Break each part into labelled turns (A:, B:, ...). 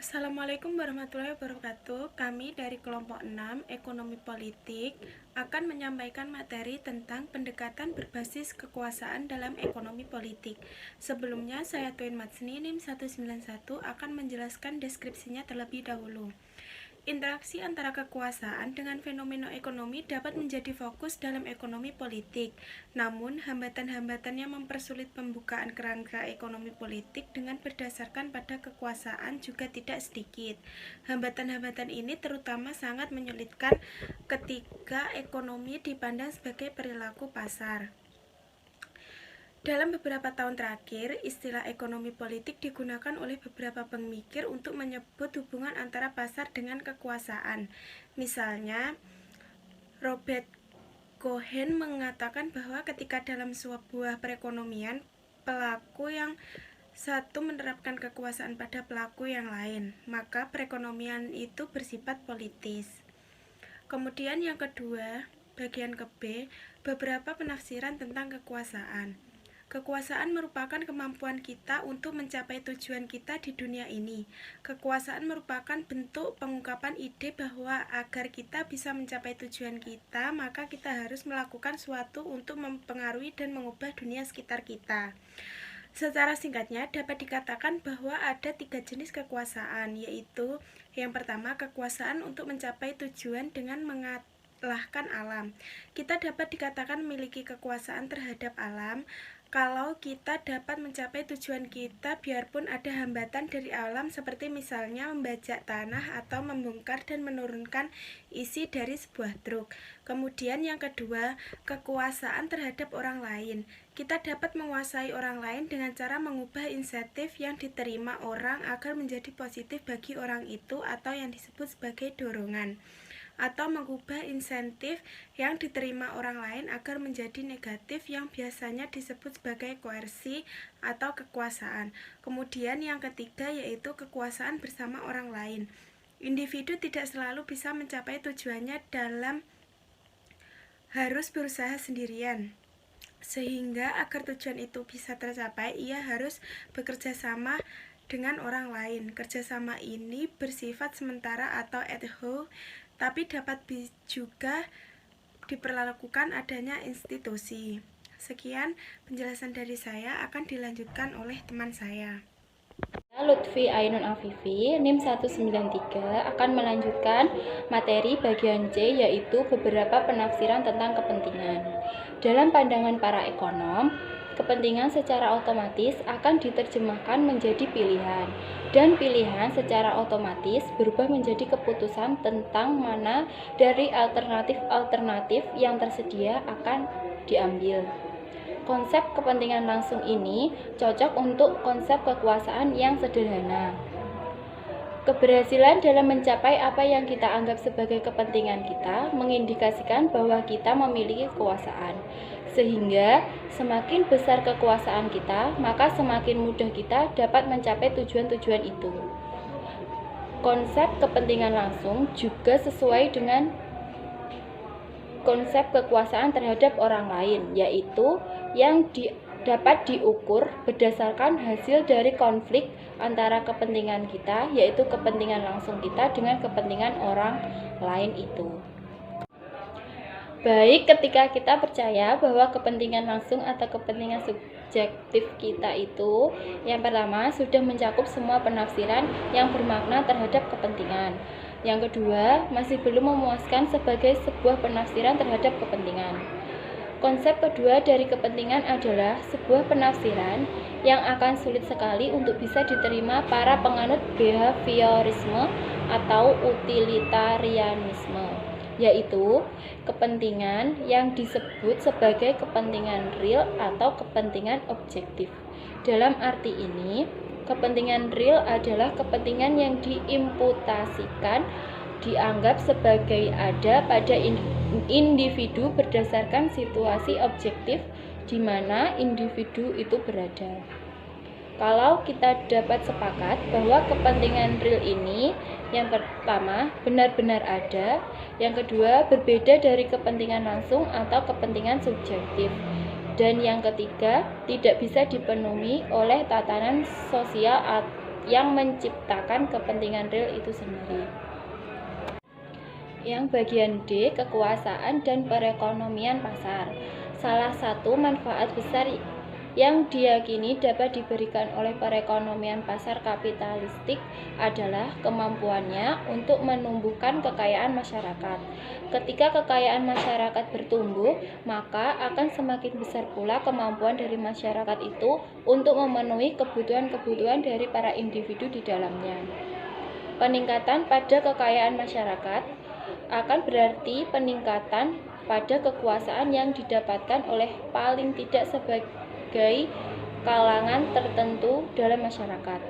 A: Assalamualaikum warahmatullahi wabarakatuh. Kami dari kelompok 6 Ekonomi Politik akan menyampaikan materi tentang pendekatan berbasis kekuasaan dalam ekonomi politik. Sebelumnya, saya Twin Matsni NIM 191 akan menjelaskan deskripsinya terlebih dahulu. Interaksi antara kekuasaan dengan fenomena ekonomi dapat menjadi fokus dalam ekonomi politik. Namun, hambatan-hambatan yang mempersulit pembukaan kerangka ekonomi politik dengan berdasarkan pada kekuasaan juga tidak sedikit. Hambatan-hambatan ini terutama sangat menyulitkan ketika ekonomi dipandang sebagai perilaku pasar. Dalam beberapa tahun terakhir, istilah ekonomi politik digunakan oleh beberapa pemikir untuk menyebut hubungan antara pasar dengan kekuasaan. Misalnya, Robert Cohen mengatakan bahwa ketika dalam sebuah perekonomian, pelaku yang satu menerapkan kekuasaan pada pelaku yang lain, maka perekonomian itu bersifat politis. Kemudian yang kedua, bagian ke B, beberapa penafsiran tentang kekuasaan. Kekuasaan merupakan kemampuan kita untuk mencapai tujuan kita di dunia ini. Kekuasaan merupakan bentuk pengungkapan ide bahwa agar kita bisa mencapai tujuan kita, maka kita harus melakukan sesuatu untuk mempengaruhi dan mengubah dunia sekitar kita. Secara singkatnya, dapat dikatakan bahwa ada 3 jenis kekuasaan, yaitu yang pertama, kekuasaan untuk mencapai tujuan dengan mengalahkan alam. Kita dapat dikatakan memiliki kekuasaan terhadap alam kalau kita dapat mencapai tujuan kita biarpun ada hambatan dari alam seperti misalnya membajak tanah atau membongkar dan menurunkan isi dari sebuah truk. Kemudian yang kedua, kekuasaan terhadap orang lain. Kita dapat menguasai orang lain dengan cara mengubah insentif yang diterima orang agar menjadi positif bagi orang itu atau yang disebut sebagai dorongan, atau mengubah insentif yang diterima orang lain agar menjadi negatif yang biasanya disebut sebagai koersi atau kekuasaan. Kemudian yang ketiga yaitu kekuasaan bersama orang lain. Individu tidak selalu bisa mencapai tujuannya dalam harus berusaha sendirian. Sehingga agar tujuan itu bisa tercapai, ia harus bekerja sama dengan orang lain. Kerjasama ini bersifat sementara atau ad hoc, tapi dapat juga diperlakukan adanya institusi. Sekian penjelasan dari saya, akan dilanjutkan oleh teman saya.
B: Lutfi Ainun Afifi, NIM 193 akan melanjutkan materi bagian C, yaitu beberapa penafsiran tentang kepentingan. Dalam pandangan para ekonom, kepentingan secara otomatis akan diterjemahkan menjadi pilihan, dan pilihan secara otomatis berubah menjadi keputusan tentang mana dari alternatif-alternatif yang tersedia akan diambil. Konsep kepentingan langsung ini cocok untuk konsep kekuasaan yang sederhana. Keberhasilan dalam mencapai apa yang kita anggap sebagai kepentingan kita mengindikasikan bahwa kita memiliki kekuasaan. Sehingga semakin besar kekuasaan kita, maka semakin mudah kita dapat mencapai tujuan-tujuan itu. Konsep kepentingan langsung juga sesuai dengan konsep kekuasaan terhadap orang lain, yaitu yang dapat diukur berdasarkan hasil dari konflik antara kepentingan kita, yaitu kepentingan langsung kita dengan kepentingan orang lain itu. Baik, ketika kita percaya bahwa kepentingan langsung atau kepentingan subjektif kita itu yang pertama sudah mencakup semua penafsiran yang bermakna terhadap kepentingan. Yang kedua, masih belum memuaskan sebagai sebuah penafsiran terhadap kepentingan. Konsep kedua dari kepentingan adalah sebuah penafsiran yang akan sulit sekali untuk bisa diterima para penganut behaviorisme atau utilitarianisme, yaitu kepentingan yang disebut sebagai kepentingan real atau kepentingan objektif. Dalam arti ini, kepentingan real adalah kepentingan yang diimputasikan, dianggap sebagai ada pada individu berdasarkan situasi objektif di mana individu itu berada. Kalau kita dapat sepakat bahwa kepentingan real ini yang pertama benar-benar ada, yang kedua berbeda dari kepentingan langsung atau kepentingan subjektif, dan yang ketiga tidak bisa dipenuhi oleh tatanan sosial yang menciptakan kepentingan real itu sendiri. Yang bagian D, kekuasaan dan perekonomian pasar. Salah satu manfaat besar yang diyakini dapat diberikan oleh perekonomian pasar kapitalistik adalah kemampuannya untuk menumbuhkan kekayaan masyarakat. Ketika kekayaan masyarakat bertumbuh, maka akan semakin besar pula kemampuan dari masyarakat itu untuk memenuhi kebutuhan-kebutuhan dari para individu di dalamnya. Peningkatan pada kekayaan masyarakat akan berarti peningkatan pada kekuasaan yang didapatkan oleh paling tidak sebagai kalangan tertentu dalam masyarakat.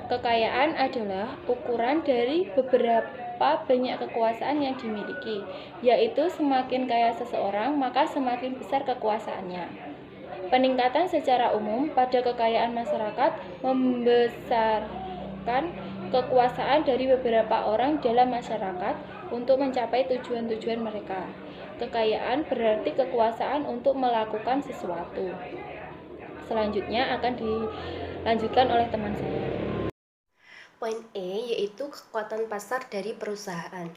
B: Kekayaan adalah ukuran dari beberapa banyak kekuasaan yang dimiliki, yaitu semakin kaya seseorang, maka semakin besar kekuasaannya. Peningkatan secara umum pada kekayaan masyarakat membesarkan kekuasaan dari beberapa orang dalam masyarakat untuk mencapai tujuan-tujuan mereka. Kekayaan berarti kekuasaan untuk melakukan sesuatu. Selanjutnya akan dilanjutkan oleh teman saya.
C: Poin E yaitu kekuatan pasar dari perusahaan.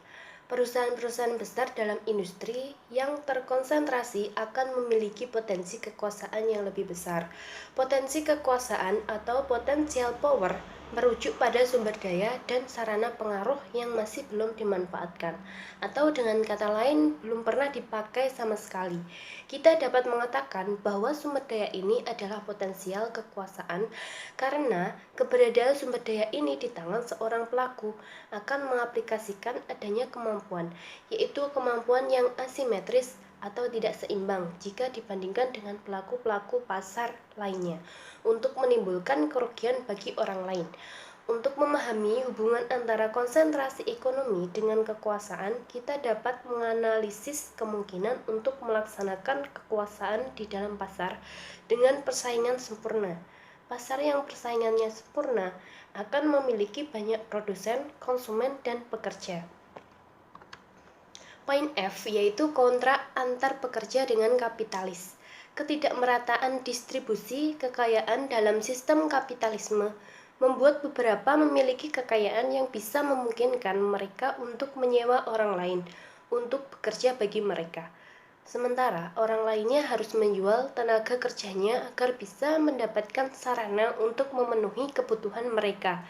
C: Perusahaan-perusahaan besar dalam industri yang terkonsentrasi akan memiliki potensi kekuasaan yang lebih besar. Potensi kekuasaan atau potential power merujuk pada sumber daya dan sarana pengaruh yang masih belum dimanfaatkan, atau dengan kata lain belum pernah dipakai sama sekali. Kita dapat mengatakan bahwa sumber daya ini adalah potensial kekuasaan karena keberadaan sumber daya ini di tangan seorang pelaku akan mengaplikasikan adanya kemampuan, yaitu kemampuan yang asimetris atau tidak seimbang jika dibandingkan dengan pelaku-pelaku pasar lainnya untuk menimbulkan kerugian bagi orang lain. Untuk memahami hubungan antara konsentrasi ekonomi dengan kekuasaan, kita dapat menganalisis kemungkinan untuk melaksanakan kekuasaan di dalam pasar dengan persaingan sempurna. Pasar yang persaingannya sempurna akan memiliki banyak produsen, konsumen, dan pekerja. Poin F yaitu kontrak antar pekerja dengan kapitalis. Ketidakmerataan distribusi kekayaan dalam sistem kapitalisme membuat beberapa memiliki kekayaan yang bisa memungkinkan mereka untuk menyewa orang lain untuk bekerja bagi mereka. Sementara orang lainnya harus menjual tenaga kerjanya agar bisa mendapatkan sarana untuk memenuhi kebutuhan mereka.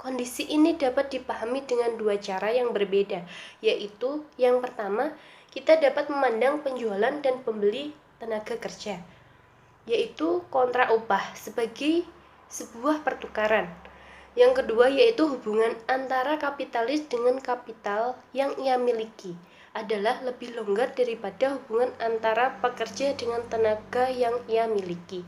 C: Kondisi ini dapat dipahami dengan dua cara yang berbeda, yaitu yang pertama, kita dapat memandang penjualan dan pembeli tenaga kerja, yaitu kontrak upah sebagai sebuah pertukaran. Yang kedua yaitu hubungan antara kapitalis dengan kapital yang ia miliki adalah lebih longgar daripada hubungan antara pekerja dengan tenaga yang ia miliki.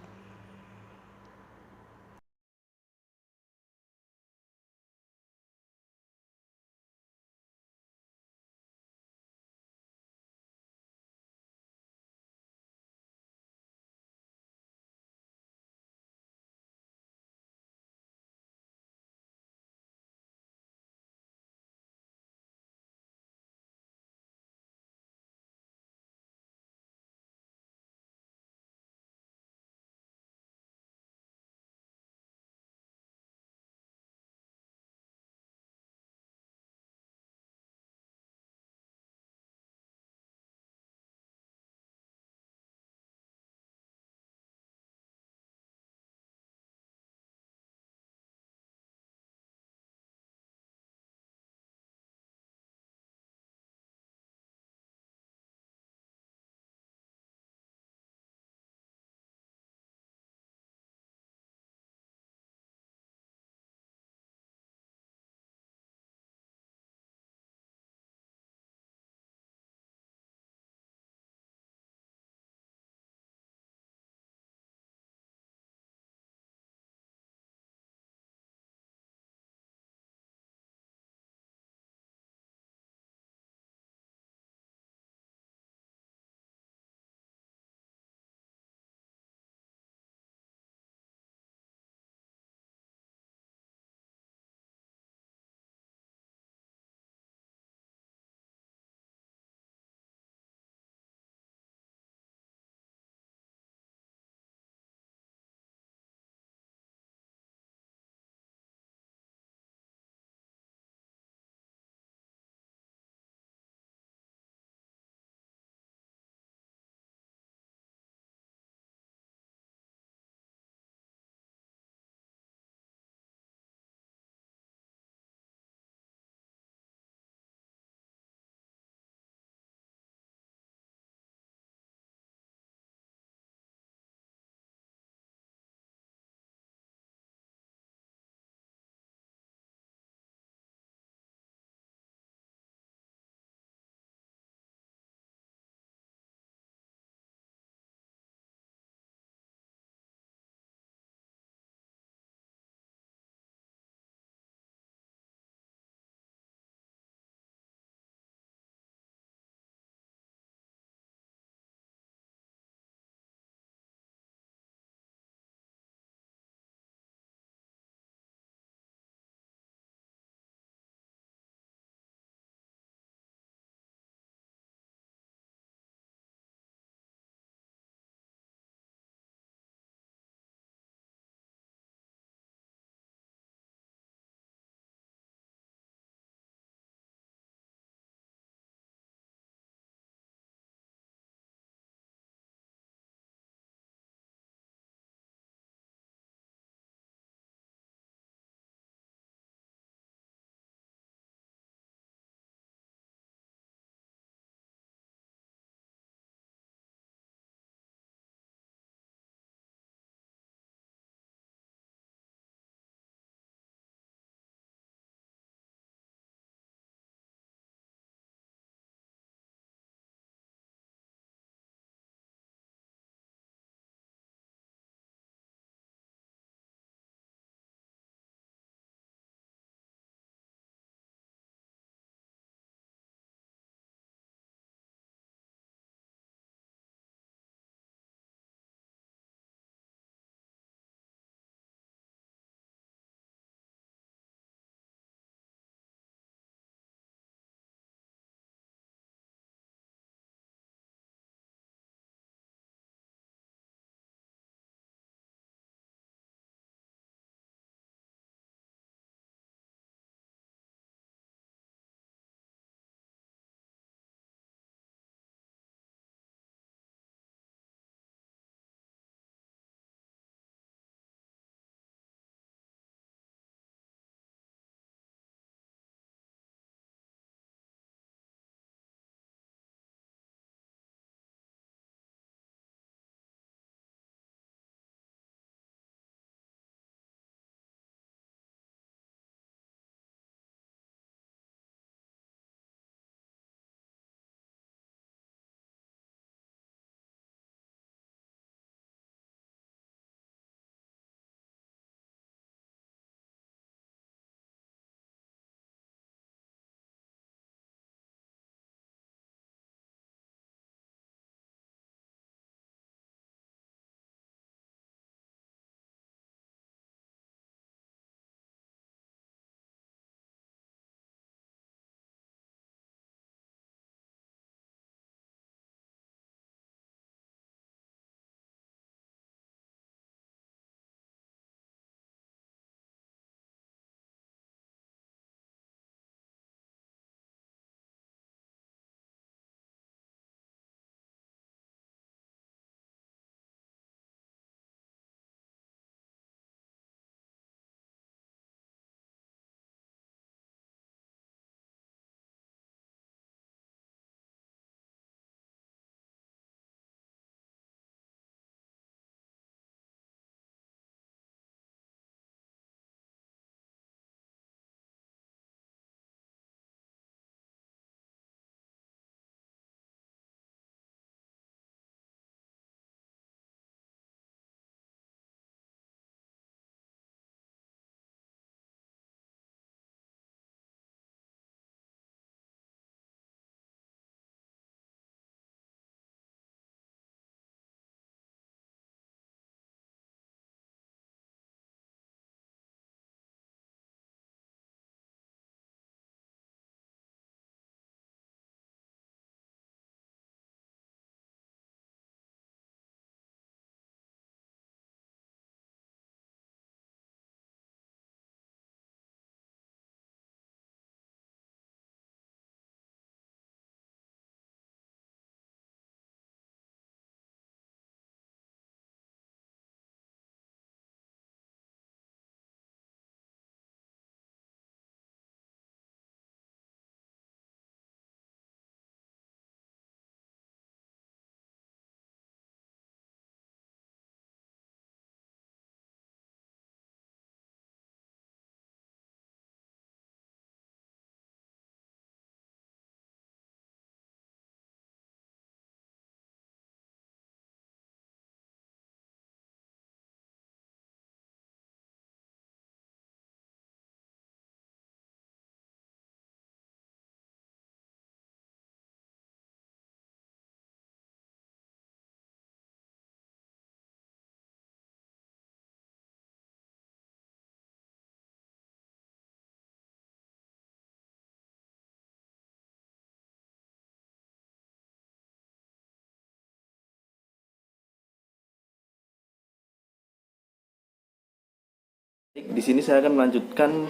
D: Di sini saya akan melanjutkan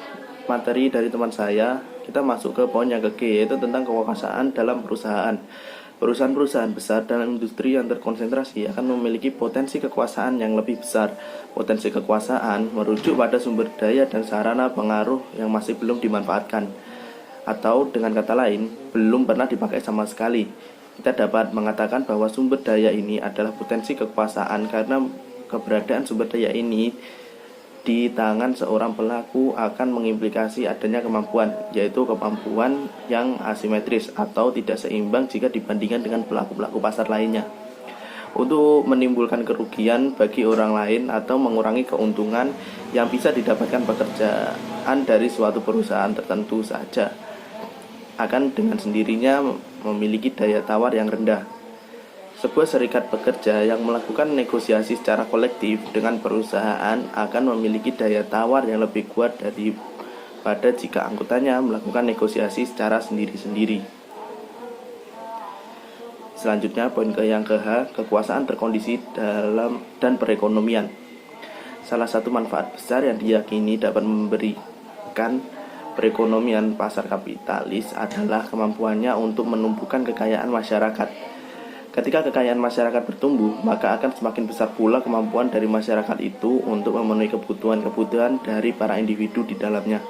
D: materi dari teman saya. Kita masuk ke poin yang ke-G, yaitu tentang kekuasaan dalam perusahaan. Perusahaan-perusahaan besar dalam industri yang terkonsentrasi akan memiliki potensi kekuasaan yang lebih besar. Potensi kekuasaan merujuk pada sumber daya dan sarana pengaruh yang masih belum dimanfaatkan, atau dengan kata lain, belum pernah dipakai sama sekali. Kita dapat mengatakan bahwa sumber daya ini adalah potensi kekuasaan karena keberadaan sumber daya ini di tangan seorang pelaku akan mengimplikasi adanya kemampuan, yaitu kemampuan yang asimetris atau tidak seimbang jika dibandingkan dengan pelaku-pelaku pasar lainnya, untuk menimbulkan kerugian bagi orang lain atau mengurangi keuntungan yang bisa didapatkan pekerjaan dari suatu perusahaan tertentu saja, akan dengan sendirinya memiliki daya tawar yang rendah. Sebuah serikat pekerja yang melakukan negosiasi secara kolektif dengan perusahaan akan memiliki daya tawar yang lebih kuat daripada jika anggotanya melakukan negosiasi secara sendiri-sendiri. Selanjutnya poin yang ke-H, kekuasaan terkondisi dalam dan perekonomian. Salah satu manfaat besar yang diyakini dapat memberikan perekonomian pasar kapitalis adalah kemampuannya untuk menumbuhkan kekayaan masyarakat. Ketika kekayaan masyarakat bertumbuh, maka akan semakin besar pula kemampuan dari masyarakat itu untuk memenuhi kebutuhan-kebutuhan dari para individu di dalamnya.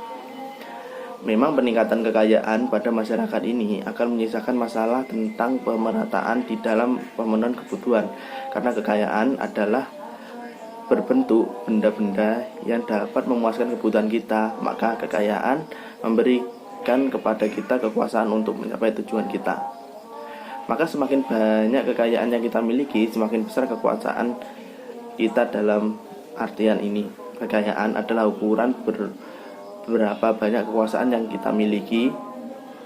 D: Memang peningkatan kekayaan pada masyarakat ini akan menyisakan masalah tentang pemerataan di dalam pemenuhan kebutuhan, karena kekayaan adalah berbentuk benda-benda yang dapat memuaskan kebutuhan kita, maka kekayaan memberikan kepada kita kekuasaan untuk mencapai tujuan kita. Maka semakin banyak kekayaan yang kita miliki, semakin besar kekuasaan kita. Dalam artian ini, kekayaan adalah ukuran berapa banyak kekuasaan yang kita miliki,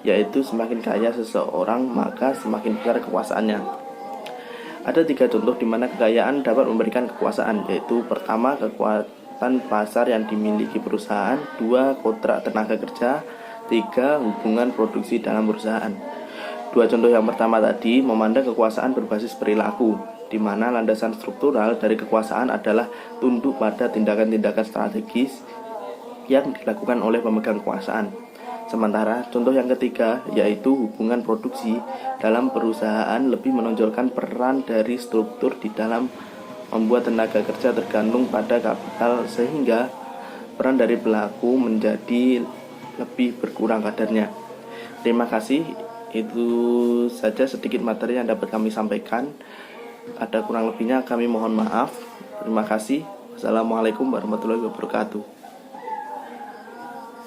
D: yaitu semakin kaya seseorang, maka semakin besar kekuasaannya. Ada 3 contoh di mana kekayaan dapat memberikan kekuasaan, yaitu pertama, kekuatan pasar yang dimiliki perusahaan, 2, kontrak tenaga kerja, 3, hubungan produksi dalam perusahaan. 2 contoh yang pertama tadi memandang kekuasaan berbasis perilaku, di mana landasan struktural dari kekuasaan adalah tunduk pada tindakan-tindakan strategis yang dilakukan oleh pemegang kekuasaan. Sementara contoh yang ketiga, yaitu hubungan produksi dalam perusahaan, lebih menonjolkan peran dari struktur di dalam membuat tenaga kerja tergantung pada kapital, sehingga peran dari pelaku menjadi lebih berkurang kadarnya. Terima kasih. Itu saja sedikit materi yang dapat kami sampaikan. Ada kurang lebihnya kami mohon maaf. Terima kasih. Wassalamualaikum warahmatullahi wabarakatuh.